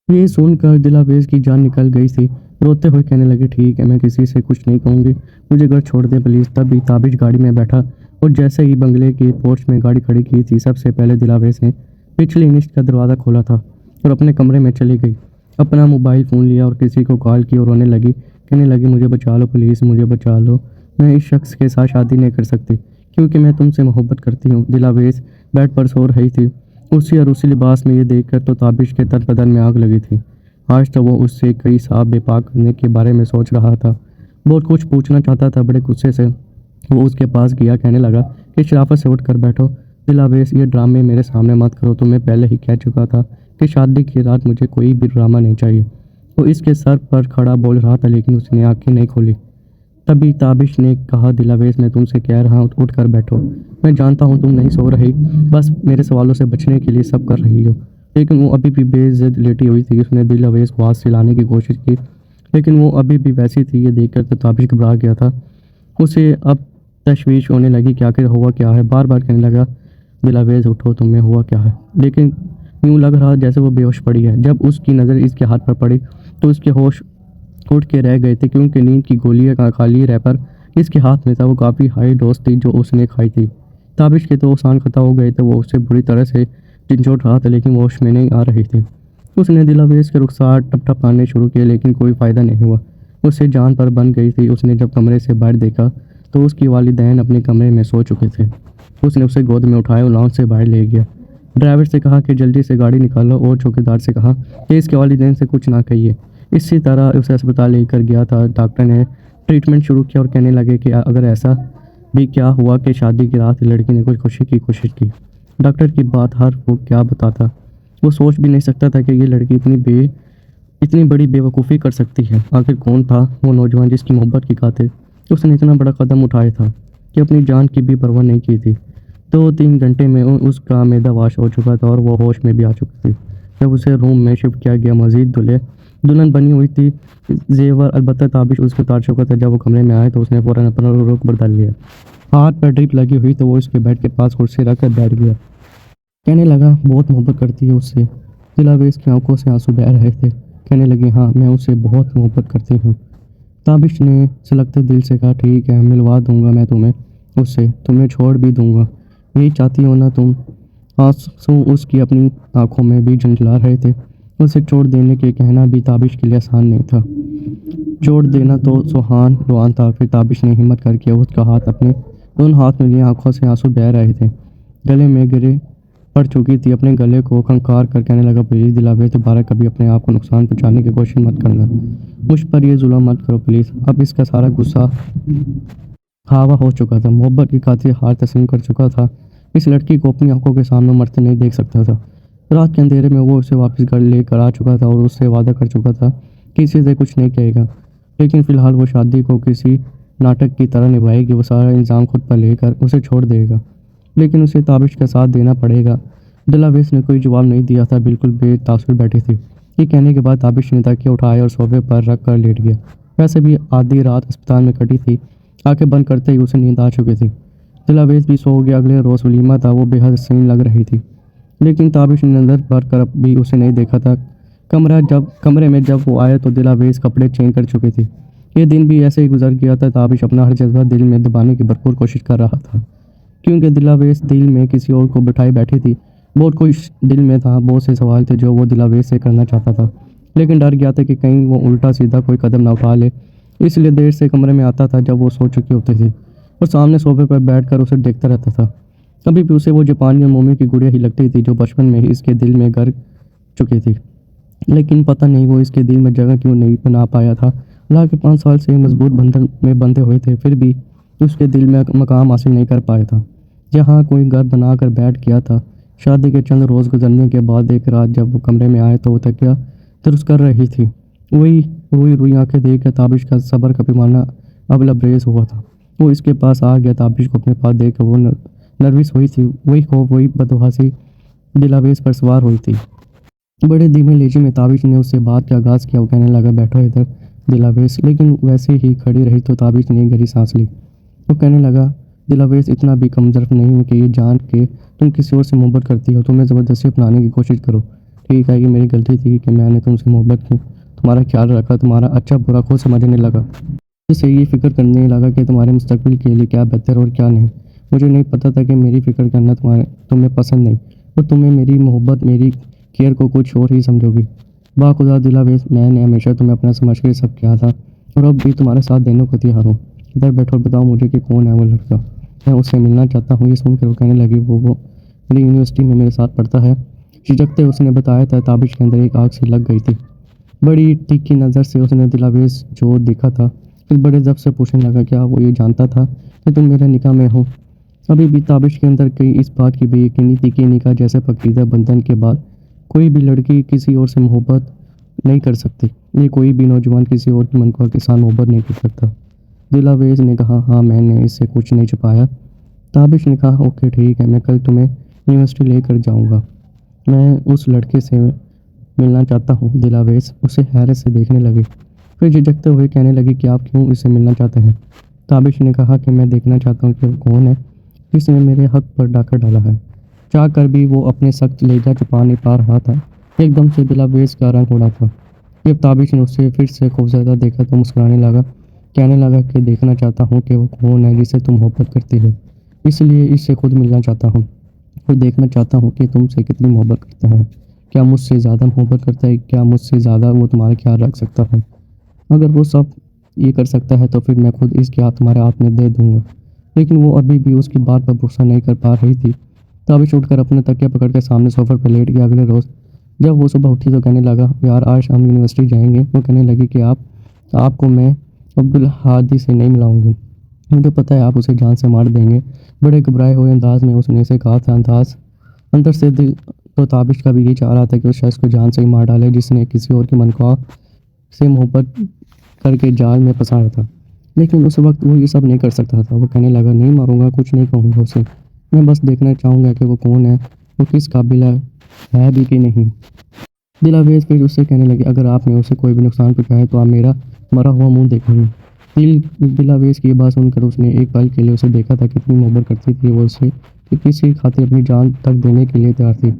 یہ سن کر دلاویز کی جان نکل گئی تھی، روتے ہوئے کہنے لگی ٹھیک ہے میں کسی سے کچھ نہیں کہوں گی، مجھے گھر چھوڑ دے پلیز۔ تب بھی تابش گاڑی میں بیٹھا اور جیسے ہی بنگلے کی پورچ میں گاڑی کھڑی کی تھی سب سے پہلے دلاویز نے پچھلی نشت کا دروازہ کھولا تھا اور اپنے کمرے میں چلی گئی، اپنا موبائل فون لیا اور کسی کو کال کی اور رونے لگی، کہنے لگی مجھے بچا لو پلیز، مجھے بچا لو، میں اس شخص کے ساتھ شادی نہیں کر سکتی کیونکہ میں تم سے محبت کرتی ہوں۔ دلاویز بیڈ پر سو رہی تھی، اسی اور اسی لباس میں یہ دیکھ کر تو تابش کے تن بدن میں آگ لگی تھی۔ آج تو وہ اس سے کئی صاحب بے پاک کرنے کے بارے میں سوچ رہا تھا، بہت کچھ پوچھنا چاہتا تھا۔ بڑے غصے سے وہ اس کے پاس گیا، کہنے لگا کہ شرافت سے اٹھ کر بیٹھو دلاویز، یہ ڈرامے میرے سامنے مت کرو، تمہیں پہلے ہی کہہ چکا تھا کہ شادی کی رات مجھے کوئی بھی ڈرامہ نہیں چاہیے۔ وہ اس کے سر پر کھڑا بول رہا تھا لیکن اس نے آنکھیں نہیں کھولی۔ تبھی تابش نے کہا دلاویز میں تم سے کہہ رہا ہوں اٹھ کر بیٹھو، میں جانتا ہوں تم نہیں سو رہی، بس میرے سوالوں سے بچنے کے لیے سب کر رہی ہو۔ لیکن وہ ابھی بھی بے ضد لیٹی ہوئی تھی۔ اس نے دلاویز کو ہاتھ سے لانے کی کوشش کی لیکن وہ ابھی بھی ویسی تھی۔ یہ دیکھ کر تو تابش گھبرا گیا تھا، اسے اب تشویش ہونے لگی کہ آخر ہوا کیا ہے۔ بار بار کہنے لگا دلاویز اٹھو، تمہیں ہوا کیا ہے؟ لیکن یوں لگ رہا جیسے وہ بے ہوش پڑی ہے۔ جب اس کی نظر اس کے ہاتھ پر پڑی تو اس کے ہوش اٹھ کے رہ گئے تھے کیونکہ نیند کی گولیاں کا خالی ریپر اس کے ہاتھ میں تھا وہ کافی ہائی ڈوز تھی جو اس نے کھائی تھی۔ تابش کے تو سان خطا ہو گئے تھے، وہ اسے بری طرح سے جھنجھوڑ رہا تھا لیکن وہ ہوش میں نہیں آ رہی تھی۔ اس نے دلاویز کے رخسار ٹپ ٹپ آنے شروع کیے لیکن کوئی فائدہ نہیں ہوا، اس سے جان پر بن گئی تھی۔ اس نے جب کمرے سے باہر دیکھا تو اس کی والدین اپنے کمرے میں سو چکے تھے۔ اس نے اسے گود میں اٹھایا اور لاؤنج سے باہر لے گیا، ڈرائیور سے کہا کہ جلدی سے گاڑی نکالو اور چوکیدار سے کہا کہ اس کے والدین سے کچھ نہ کہیے۔ اسی طرح اسے اسپتال لے کر گیا تھا۔ ڈاکٹر نے ٹریٹمنٹ شروع کیا اور کہنے لگے کہ اگر ایسا بھی کیا ہوا کہ شادی کی رات لڑکی نے کچھ خوشی کی کوشش کی۔ ڈاکٹر کی بات ہر وہ کیا بتاتا، وہ سوچ بھی نہیں سکتا تھا کہ یہ لڑکی اتنی بڑی بے وقوفی کر سکتی ہے۔ آخر کون تھا وہ نوجوان جس کی محبت کی خاطر اس نے اتنا بڑا قدم اٹھایا تھا کہ اپنی جان کی بھی پرواہ نہیں کی تھی۔ 2-3 گھنٹے میں اس کا معدہ واش ہو چکا تھا اور وہ ہوش میں بھی آ چکی تھی جب اسے روم میں شفٹ کیا گیا۔ مزید دلہن بنی ہوئی تھی زیور، البتہ تابش اس کو اتار چکا تھا۔ جب وہ کمرے میں آئے تو اس نے فوراً اپنا رخ بدل لیا، ہاتھ پر ڈرپ لگی ہوئی تو وہ اس کے بیڈ کے پاس کرسی رکھ کر بیٹھ گیا۔ کہنے لگا بہت محبت کرتی ہے اس سے۔ دلاویز کی آنکھوں سے آنسو بہہ رہے تھے۔ کہنے لگی ہاں میں اس سے بہت محبت کرتی ہوں۔ تابش نے سلگتے دل سے کہا ٹھیک ہے ملوا دوں گا میں تمہیں اس سے، تمہیں چھوڑ بھی دوں گا، یہی چاہتی ہو نا تم۔ آنسو اس کی اپنی آنکھوں میں بھی جھنجھلا رہے تھے۔ اسے چھوڑ دینے کے کہنا بھی تابش کے لیے آسان نہیں تھا، چھوڑ دینا تو سوہان روان تھا۔ پھر تابش نے ہمت کر کے اس کا ہاتھ اپنے دونوں ہاتھ میں لیا، آنکھوں سے آنسو بہہ رہے تھے، گلے میں گرے پڑ چکی تھی۔ اپنے گلے کو کھنکار کر کہنے لگا پلیز دلاویز، دوبارہ کبھی اپنے آپ کو نقصان پہنچانے کی کوشش مت کرنا، مجھ پر یہ ظلم مت کرو پلیز۔ اب اس کا سارا غصہ ہوا ہو چکا تھا، محبت کی خاطر ہار تسلیم کر چکا تھا۔ اس لڑکی کو اپنی آنکھوں کے سامنے مرتے نہیں دیکھ سکتا تھا۔ رات کے اندھیرے میں وہ اسے واپس گھر لے کر آ چکا تھا اور اس سے وعدہ کر چکا تھا کہ کسی سے کچھ نہیں کہے گا، لیکن فی الحال وہ شادی کو کسی ناٹک کی طرح نبھائے گی۔ وہ سارا الزام خود پر لے کر اسے چھوڑ دے گا، لیکن اسے تابش کا ساتھ دینا پڑے گا۔ دلاویز نے کوئی جواب نہیں دیا تھا، بالکل بے تاثر بیٹھی تھی۔ یہ کہنے کے بعد تابش نے تکیہ اٹھایا اور صوفے پر رکھ کر لیٹ گیا۔ ویسے بھی آدھی رات اسپتال میں کٹی تھی، آنکھیں بند کرتے ہی اسے نیند آ چکی تھی۔ دلاویز بھی سو گیا۔ اگلے روز ولیمہ تھا، وہ بے حد حسین لگ رہی تھی، لیکن تابش نے نظر بھر کر بھی اسے نہیں دیکھا تھا۔ کمرے میں جب وہ آئے تو دلاویز کپڑے چینج کر چکی تھی۔ یہ دن بھی ایسے ہی گزر گیا تھا۔ تابش اپنا ہر جذبہ دل میں دبانے کی بھرپور کوشش کر رہا تھا، کیونکہ دلاویز دل میں کسی اور کو بٹھائی بیٹھی تھی۔ بہت کچھ دل میں تھا، بہت سے سوال تھے جو وہ دلاویز سے کرنا چاہتا تھا، لیکن ڈر گیا تھا کہ کہیں وہ الٹا سیدھا کوئی قدم نہ اٹھا لے، اس لیے دیر سے کمرے میں آتا تھا جب وہ سو چکی ہوتی تھی اور سامنے صوفے پر بیٹھ کر اسے دیکھتا رہتا تھا۔ ابھی بھی اسے وہ جاپانی اور مومی کی گڑیا ہی لگتی تھی جو بچپن میں ہی اس کے دل میں گھر چکی تھی، لیکن پتہ نہیں وہ اس کے دل میں جگہ کیوں نہیں بنا پایا تھا۔ حالانکہ 5 سال سے مضبوط بندھن میں بندھے ہوئے تھے، پھر بھی اس کے دل میں مقام حاصل نہیں کر پایا تھا جہاں کوئی گھر بنا کر بیٹھ گیا تھا۔ شادی کے چند روز گزرنے کے بعد ایک رات جب وہ کمرے میں آئے تو وہ تکیہ درست کر رہی تھی۔ وہی روئی آنکھیں دیکھ کر تابش کا صبر کا پیمانہ اب لبریز ہوا تھا۔ وہ اس کے پاس آ گیا، تابش کو اپنے پاس دیکھ کر وہ نروس ہوئی تھی۔ وہی خوف، وہی بدحواسی دلاویز پر سوار ہوئی تھی۔ بڑے دھیمے لہجے میں تابش نے اس سے بات کا آغاز کیا۔ وہ کہنے لگا بیٹھو ادھر دلاویز، لیکن ویسے ہی کھڑی رہی تو تابش نے گہری سانس لی۔ وہ کہنے لگا دلاویز اتنا بھی کمزور نہیں ہوں کہ یہ جان کے تم کسی اور سے محبت کرتی ہو، تمہیں زبردستی اپنانے کی کوشش کرو۔ ٹھیک ہے یہ میری غلطی تھی کہ میں نے تم سے محبت کی، تمہارا خیال رکھا، تمہارا اچھا برا خود سمجھنے لگا، سے یہ فکر کرنے لگا کہ تمہارے مستقبل کے لیے کیا بہتر اور کیا نہیں۔ مجھے نہیں پتہ تھا کہ میری فکر کرنا تمہیں پسند نہیں اور تمہیں میری محبت، میری کیئر کو کچھ اور ہی سمجھو گی۔ باخدا دلاویز، میں نے ہمیشہ تمہیں اپنا سمجھ کے سب کیا تھا اور اب بھی تمہارے ساتھ دینے کو تیار ہوں۔ ادھر بیٹھو اور بتاؤ مجھے کہ کون ہے وہ لڑکا، میں اس سے ملنا چاہتا ہوں۔ یہ سن کر وہ کہنے لگی وہ میری یونیورسٹی میں میرے ساتھ پڑھتا ہے۔ جھجکتے اس نے بتایا تھا۔ تابش کے اندر ایک آگ سی لگ گئی تھی۔ بڑی تیکھی نظر سے اس نے دلاویز جو دیکھا تھا، پھر بڑے ضبط سے پوچھنے لگا کیا وہ یہ جانتا تھا کہ تم میرے نکاح میں ہو؟ ابھی بھی تابش کے اندر کئی اس بات کی بے یقینی تھی کہ نکاح جیسے پاکیزہ بندھن کے بعد کوئی بھی لڑکی کسی اور سے محبت نہیں کر سکتی، یہ کوئی بھی نوجوان کسی اور کی منقوہ کے ساتھ محبت نہیں کر سکتا۔ دلاویز نے کہا ہاں میں نے اس سے کچھ نہیں چھپایا۔ تابش نے کہا اوکے ٹھیک ہے، میں کل تمہیں یونیورسٹی لے کر جاؤں گا، میں اس لڑکے سے ملنا چاہتا ہوں۔ دلاویز اسے حیرت سے دیکھنے لگی، پھر جھجکتے ہوئے کہنے لگی کہ آپ کیوں اس سے ملنا چاہتے ہیں؟ تابش نے کہا کہ میں دیکھنا چاہتا ہوں کہ وہ کون ہے جس نے میرے حق پر ڈاکہ ڈالا ہے۔ چاہ کر بھی وہ اپنے سخت لہجہ چھپا نہیں پا رہا تھا۔ ایک دم سے دلاویز کا رنگ اڑا تھا۔ جب تابش نے اسے پھر سے خوفزدہ دیکھا تو مسکرانے لگا۔ کہنے لگا کہ دیکھنا چاہتا ہوں کہ وہ کون ہے جسے تم محبت کرتی ہو، اس لیے اس سے خود ملنا چاہتا ہوں، خود دیکھنا چاہتا ہوں کہ تم سے کتنی محبت کرتا ہے، کیا مجھ سے زیادہ محبت کرتا ہے، کیا مجھ سے زیادہ وہ تمہارا خیال رکھ سکتا ہے۔ اگر وہ سب یہ کر سکتا ہے تو پھر میں خود اس کے ہاتھ تمہارے ہاتھ میں دے دوں گا۔ لیکن وہ ابھی بھی اس کی بات پر بھروسہ نہیں کر پا رہی تھی۔ تابش اٹھ کر اپنے تکیہ پکڑ کے سامنے سوفے پر لیٹ گیا۔ اگلے روز جب وہ صبح اٹھی تو کہنے لگا، یار آج ہم یونیورسٹی جائیں گے۔ وہ کہنے لگی کہ آپ کو میں عبدالہادی سے نہیں ملاؤں گی، مجھے پتہ ہے آپ اسے جان سے مار دیں گے۔ بڑے گھبرائے ہوئے انداز میں اس نے اسے کہا تھا۔ اندر سے دل تو تابش کا بھی یہ چاہ رہا تھا کہ اس شخص کو جان سے ہی مار ڈالے جس نے کسی اور کی منخواہ سے محبت کر کے جال میں پھنسایا تھا، لیکن اس وقت وہ یہ سب نہیں کر سکتا تھا۔ وہ کہنے لگا، نہیں ماروں گا، کچھ نہیں کہوں گا اسے، میں بس دیکھنا چاہوں گا کہ وہ کون ہے، وہ کس قابل ہے بھی کہ نہیں۔ دلاویز پھر اس سے کہنے لگے، اگر آپ نے اسے کوئی بھی نقصان پہنچایا تو آپ میرا مرا ہوا منہ دیکھیں گے۔ دلاویز کی یہ بات سن کر اس نے ایک پل کے لیے اسے دیکھا تھا، کتنی محبت کرتی تھی وہ اس سے کہ کسی خاطر اپنی جان تک دینے کے لیے تیار تھی۔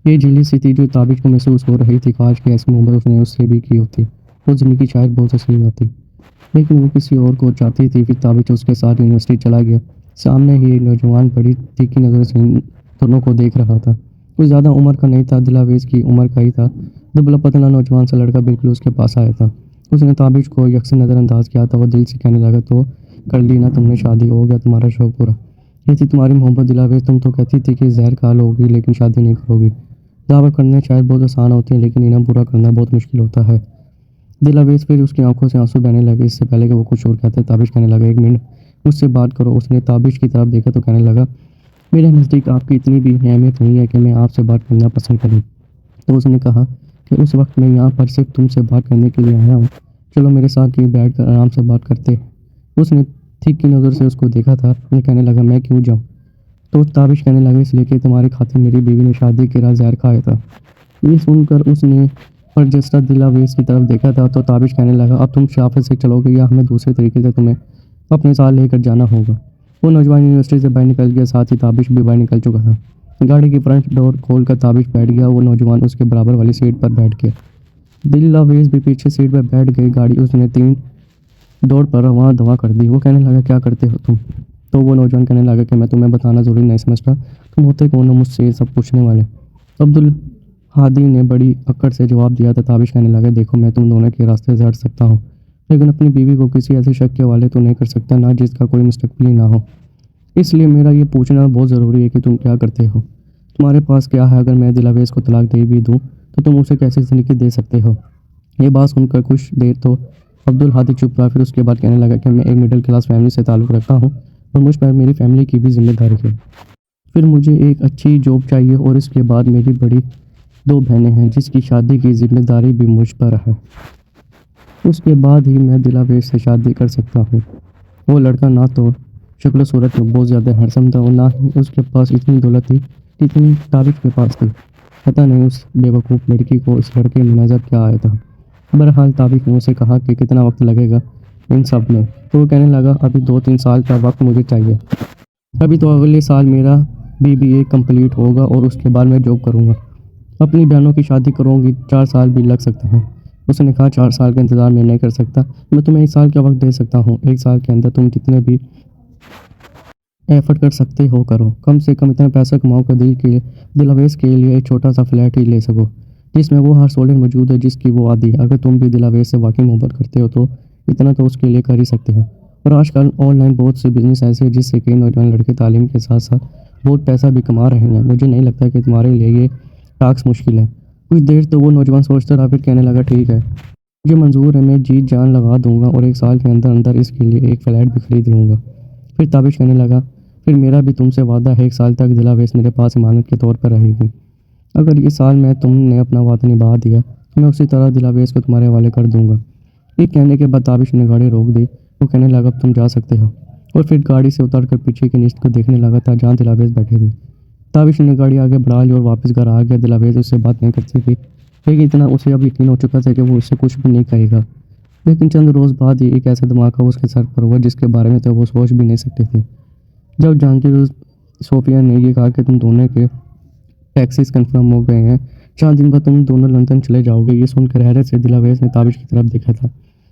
یہ جھیلی سی تھی جو تابش کو محسوس ہو رہی تھی، کاش کہ ایسی محبت اس نے اس سے بھی کی ہوتی، وہ زندگی شاید بہت حسین ہوتی، لیکن وہ کسی اور کو چاہتی تھی۔ پھر تابش اس کے ساتھ یونیورسٹی چلا گیا۔ سامنے ہی ایک نوجوان بڑی تیکھی نظر سے ان دونوں کو دیکھ رہا تھا۔ کوئی زیادہ عمر کا نہیں تھا، دلاویز کی عمر کا ہی تھا۔ دبلا پتلا نوجوان سا لڑکا بالکل اس کے پاس آیا تھا۔ اس نے تابش کو یکسر نظر انداز کیا تھا۔ وہ دل سے کہنے لگا، تو کر لی نا تم نے شادی، ہو گیا تمہارا شوق پورا۔ یہ تھی تمہاری محبت دلاویز، تم تو کہتی تھی کہ زہر کھا لو گی لیکن شادی نہیں کرو گی۔ دعویٰ کرنے شاید بہت آسان ہوتے ہیں لیکن انہیں پورا کرنا بہت مشکل ہوتا ہے۔ دلاویز پھر اس کی آنکھوں سے آنسو بہنے لگے۔ اس سے پہلے کہ وہ کچھ اور کہتے تابش کہنے لگا، ایک منٹ مجھ سے بات کرو۔ اس نے تابش کی طرف دیکھا تو کہنے لگا، میرے نزدیک آپ کی اتنی بھی اہمیت نہیں ہے کہ میں آپ سے بات کرنا پسند کروں۔ تو اس نے کہا کہ اس وقت میں یہاں پر صرف تم سے بات کرنے کے لیے آیا ہوں، چلو میرے ساتھ یہ بیٹھ کر آرام سے بات کرتے۔ اس نے تیکھی نظر سے اس کو دیکھا تھا۔ وہ کہنے لگا، میں کیوں جاؤں؟ تو تابش کہنے لگا، اس لیے کہ تمہاری خاطر میری بیوی نے شادی کے راز زہر کھایا تھا۔ یہ سن کر اس نے برجستہ دلاویز کی طرف دیکھا تھا تو تابش کہنے لگا، اب تم شرافت سے چلو گے یا ہمیں دوسرے طریقے سے تمہیں اپنے ساتھ لے کر جانا ہوگا۔ وہ نوجوان یونیورسٹی سے باہر نکل گیا، ساتھ ہی تابش بھی باہر نکل چکا تھا۔ گاڑی کی فرنٹ ڈور کھول کر تابش بیٹھ گیا، وہ نوجوان اس کے برابر والی سیٹ پر بیٹھ گیا۔ دلاویز بھی پیچھے سیٹ پر بیٹھ گئی۔ گاڑی اس نے 3 دوڑ پر رواں دواں کر دی۔ وہ کہنے لگا، کیا کرتے ہو تم؟ تو وہ نوجوان کہنے لگا کہ میں تمہیں بتانا ضروری نہیں سمجھتا، تم ہوتے کون ہو مجھ سے یہ سب پوچھنے والے؟ عبدالہادی نے بڑی اکڑ سے جواب دیا تھا۔ تابش کہنے لگا، دیکھو میں تم دونوں کے راستے سے ہٹ سکتا ہوں لیکن اپنی بیوی کو کسی ایسے شخص کے حوالے تو نہیں کر سکتا نہ جس کا کوئی مستقبل ہی نہ ہو، اس لیے میرا یہ پوچھنا بہت ضروری ہے کہ تم کیا کرتے ہو، تمہارے پاس کیا ہے؟ اگر میں دلاویز کو طلاق دے بھی دوں تو تم اسے کیسے زندگی دے سکتے ہو؟ یہ بات سن کر کچھ دیر تو عبدالہادی چپ رہا، پھر اس کے بعد کہنے لگا کہ میں ایک مڈل کلاس فیملی سے تعلق رکھتا ہوں اور مجھ پر میری فیملی کی بھی ذمہ داری ہے، پھر مجھے ایک اچھی جاب چاہیے اور اس کے بعد میری بڑی 2 بہنیں ہیں جس کی شادی کی ذمہ داری بھی مجھ پر ہے، اس کے بعد ہی میں دلاویز سے شادی کر سکتا ہوں۔ وہ لڑکا نہ تو شکل و صورت میں بہت زیادہ ہینڈسم تھا اور نہ ہی اس کے پاس اتنی دولت تھی جتنی تابش کے پاس تھی۔ پتہ نہیں اس بے وقوف لڑکی کو اس لڑکے میں نظر کیا آیا تھا۔ بہرحال تابش نے اسے کہا کہ کتنا وقت لگے گا ان سب میں؟ تو وہ کہنے لگا، ابھی 2-3 سال کا وقت مجھے چاہیے، ابھی تو اگلے سال میرا BBA کمپلیٹ ہوگا اور اس کے بعد میں جاب کروں گا، اپنی بہنوں کی شادی کروں گی، 4 سال بھی لگ سکتے ہیں۔ اس نے کہا، 4 سال کا انتظار میں نہیں کر سکتا، میں تمہیں 1 سال کا وقت دے سکتا ہوں، 1 سال کے اندر تم جتنے بھی ایفرٹ کر سکتے ہو کرو، کم سے کم اتنا پیسہ کماؤ کہ دلاویز کے لیے ایک چھوٹا سا فلیٹ ہی لے سکو جس میں وہ ہر سہولت موجود ہے جس کی وہ عادی ہے۔ اگر تم بھی دلاویز سے واقعی محبت کرتے ہو تو اتنا تو اس کے لیے کر ہی سکتے ہو، اور آج کل آن لائن بہت سے بزنس ایسے ہیں جس سے کئی نوجوان لڑکے تعلیم کے ساتھ ساتھ بہت پیسہ بھی کما رہے ہیں، مجھے نہیں لگتا کہ تمہارے لیے یہ ٹاسک مشکل ہے۔ کچھ دیر تو وہ نوجوان سوچتا رہا، پھر کہنے لگا، ٹھیک ہے مجھے منظور ہے، میں جی جان لگا دوں گا اور 1 سال کے اندر اندر اس کے لیے ایک فلیٹ بھی خرید لوں گا۔ پھر تابش کہنے لگا، پھر میرا بھی تم سے وعدہ ہے 1 سال تک دلاویز میرے پاس ضمانت کے طور پر رہے گی، اگر یہ سال میں تم نے اپنا وعدہ نبھا دیا تو میں اسی طرح دلاویز کو تمہارے حوالے کر دوں گا۔ یہ کہنے کے بعد تابش نے گاڑی روک دی۔ وہ کہنے لگا، اب تم جا سکتے ہو، اور پھر گاڑی سے اتر کر پیچھے کی نشست کو دیکھنے لگا تھا جہاں دلاویز بیٹھے تھے۔ تابش نے گاڑی آگے بڑھا لی اور واپس گھر آ گیا۔ دلاویز اس سے بات نہیں کرتی تھی لیکن اتنا اسے اب یقین ہو چکا تھا کہ وہ اس سے کچھ بھی نہیں کہے گا، لیکن چند روز بعد ہی ایک ایسا دھماکہ اس کے سر پر ہوا جس کے بارے میں تو وہ سوچ بھی نہیں سکتے تھے۔ جب جہانگیر اور صوفیہ نے یہ کہا کہ تم دونوں کے ٹیکسیز کنفرم ہو گئے ہیں، 4 دن بعد تم دونوں لندن چلے جاؤ گے، یہ سن کر حیرت سے دلاویز نے تابش کی طرف دیکھا تھا۔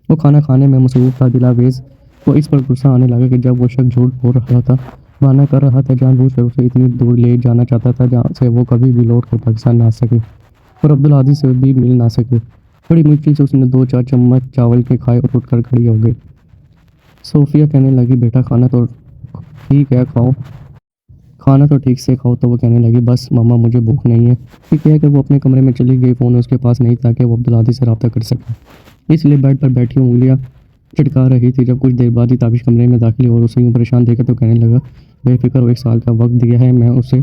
وہ کھانا کھانے میں مصروف تھا۔ دلاویز کو اس پر غصہ آنے لگا کہ جب وہ شخص جھوٹ بول رہا تھا، بہانہ کر رہا تھا، جان بوجھ کر اسے اتنی دور لے جانا چاہتا تھا جہاں سے وہ کبھی بھی لوٹ کر پاکستان نہ آ سکے اور عبدالعزیز سے بھی مل نہ سکے۔ بڑی مشکل سے اس نے 2-4 چمچ چاول کے کھائے اور اٹھ کر کھڑی ہو گئی۔ صوفیہ کہنے لگی، بیٹا کھانا تو ٹھیک ہے کھاؤ، کھانا تو ٹھیک سے کھاؤ۔ تو وہ کہنے لگی، بس ماما مجھے بھوک نہیں ہے۔ یہ کہہ کر وہ اپنے کمرے میں چلی گئی۔ فون اس کے پاس نہیں تھا کہ وہ عبدالعزیز سے رابطہ کر سکے، اس لیے بیڈ پر بیٹھی انگلیاں چٹکا رہی تھی۔ جب کچھ دیر بعد ہی تابش کمرے میں داخل ہوئی اور اسے یوں پریشان دیکھا تو کہنے لگا، بے فکر ہو، 1 سال کا وقت دیا ہے، میں اسے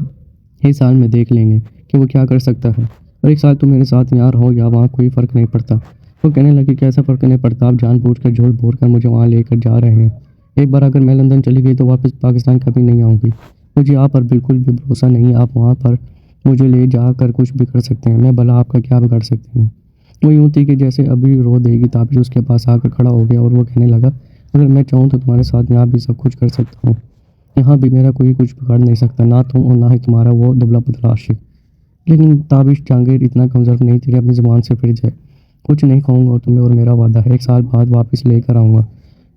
1 سال میں دیکھ لیں گے کہ وہ کیا کر سکتا ہے، اور 1 سال تم میرے ساتھ یہاں رہو یا وہاں کوئی فرق نہیں پڑتا۔ وہ کہنے لگی، کیسا فرق نہیں پڑتا، آپ جان بوجھ کر جھوٹ بول کر مجھے وہاں لے کر جا رہے ہیں۔ ایک بار اگر میں لندن چلی گئی تو واپس پاکستان کبھی نہیں آؤں گی۔ مجھے آپ پر بالکل بھی بھروسہ نہیں ہے، آپ وہاں پر مجھے لے جا کر کچھ بھی کر سکتے ہیں، میں بھلا آپ کا کیا بگاڑ سکتی ہوں۔ وہ یوں تھی کہ جیسے ابھی رو دے گی۔ تابش اس کے پاس آ کر کھڑا ہو گیا اور وہ کہنے لگا، اگر میں چاہوں تو تمہارے ساتھ یہاں بھی سب کچھ کر سکتا ہوں، یہاں بھی میرا کوئی کچھ بگاڑ نہیں سکتا، نہ تم اور نہ ہی تمہارا وہ دبلا پتلا عاشق۔ لیکن تابش جہانگیر اتنا کمزور نہیں تھی کہ اپنی زبان سے پھر جائے۔ کچھ نہیں کھاؤں گا تمہیں، اور میرا وعدہ ہے 1 سال بعد واپس لے کر آؤں گا۔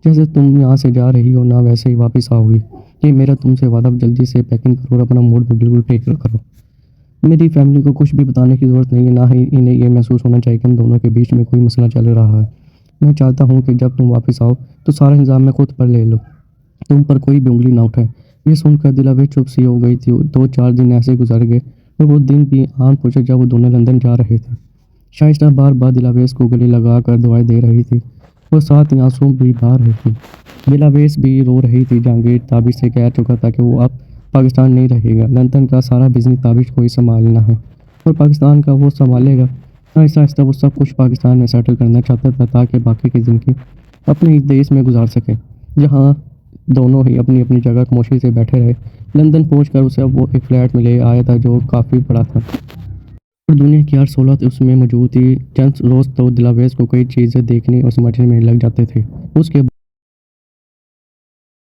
جیسے تم یہاں سے جا رہی ہو نہ ویسے ہی واپس آؤ گی، یہ میرا تم سے وعدہ۔ جلدی سے پیکنگ کرو اور اپنا موڈ بالکل ٹھیک کرو۔ میری فیملی کو کچھ بھی بتانے کی ضرورت نہیں ہے، نہ ہی انہیں یہ محسوس ہونا چاہیے کہ ہم دونوں کے بیچ میں کوئی مسئلہ چل رہا ہے۔ میں چاہتا ہوں کہ جب تم واپس آؤ تو سارا انتظام میں خود پر لے لو، تم پر کوئی بھی انگلی نہ اٹھائے۔ یہ سن کر دلاویز چپ سی ہو گئی تھی۔ 2-4 دن ایسے گزر گئے اور وہ دن بھی آن پہنچے جب وہ دونوں لندن جا رہے تھے۔ شائستہ بار بار دلاویز کو گلے لگا کر دعائیں دے رہی تھی، وہ ساتھ ہی آنسو بھی بہا رہی تھی۔ دلاویز بھی رو رہی تھی۔ جہانگیر تابش سے کہہ چکا تھا کہ وہ اب پاکستان نہیں رہے گا، لندن کا سارا بزنس تابش کو ہی سنبھالنا ہے اور پاکستان کا وہ سنبھالے گا۔ آہستہ آہستہ وہ سب کچھ پاکستان میں سیٹل کرنا چاہتا تھا تاکہ باقی کی زندگی اپنے ہی دیش میں گزار سکے، جہاں دونوں ہی اپنی اپنی جگہ خاموشی سے بیٹھے رہے۔ لندن پہنچ کر اسے اب وہ ایک فلیٹ میں لے آیا تھا جو کافی بڑا تھا اور دنیا کی ہر سہولت اس میں موجود تھی۔ چند روز تو دلاویز کو کئی چیزیں دیکھنے اور سمجھنے میں لگ جاتے تھے۔ اس کے